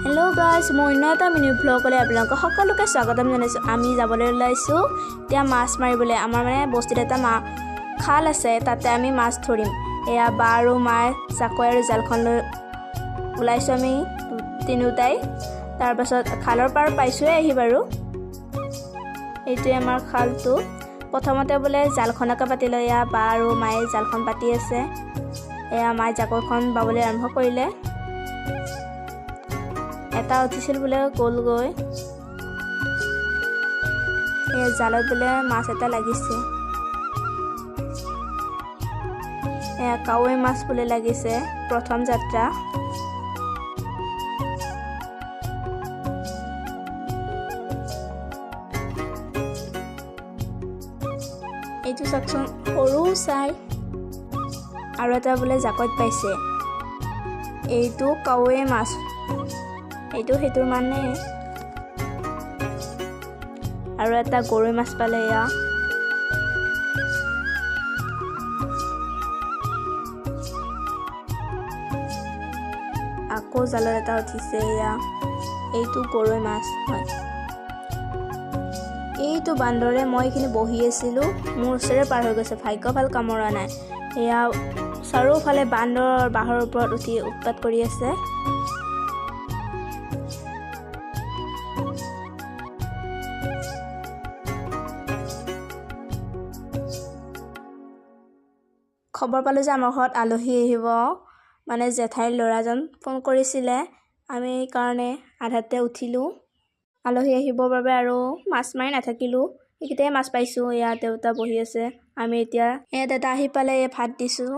Hello' guys, মই অন্য এটা মিনি ভ্লগলৈ আপোনালোকক সকলোকে স্বাগতম জনাইছোঁ। আমি যাবলৈ ওলাইছোঁ এতিয়া মাছ মাৰিবলৈ। আমাৰ মানে বস্তিত এটা খাল আছে, তাতে আমি মাছ ধৰিম। এয়া বা আৰু মায়ে জাকৈ আৰু জালখন লৈ ওলাইছোঁ আমি তিনিওটাই। তাৰপাছত খালৰ পাৰ পাইছোঁৱে আহি বাৰু। এইটোৱে আমাৰ খালটো। প্ৰথমতে বোলে জালখনকে পাতি লয়। এয়া বা আৰু মায়ে জালখন পাতি আছে। এয়া মায়ে জাকৈখন বাবলৈ আৰম্ভ কৰিলে। এটা উঠিছিল বোলে গ'লগৈ। এই জালত বোলে মাছ এটা লাগিছে। এয়া কাৱৈ মাছ বোলে লাগিছে, প্ৰথম যাত্ৰা। এইটো চাওকচোন, সৰু চাই। আৰু এটা বোলে জাকৈত পাইছে। এইটো কাৱৈ মাছ, এইটো সেইটোৰ মানে। আৰু এটা গৰৈ মাছ পালে। এয়া আকৌ জালত এটা উঠিছে। এয়া এইটো গৰৈ মাছ হয়। এইটো বান্দৰে, মই এইখিনি বহি আছিলোঁ, মোৰ ওচৰে পাৰ হৈ গৈছে। ভাগ্য ভাল কামোৰা নাই। এয়া চাৰিওফালে বান্দৰ বাঁহৰ ওপৰত উঠি উৎপাত কৰি আছে। খবৰ পালোঁ যে আমাৰ ঘৰত আলহী আহিব, মানে জেঠাইৰ ল'ৰাজন ফোন কৰিছিলে। আমি কাৰণে আধাতে উঠিলোঁ আলহী আহিবৰ বাবে, আৰু মাছ মাৰি নাথাকিলোঁ। এইকেইটাই মাছ পাইছোঁ। এয়া দেউতা বহি আছে। আমি এতিয়া এয়া দাদা আহি পালে, ভাত দিছোঁ।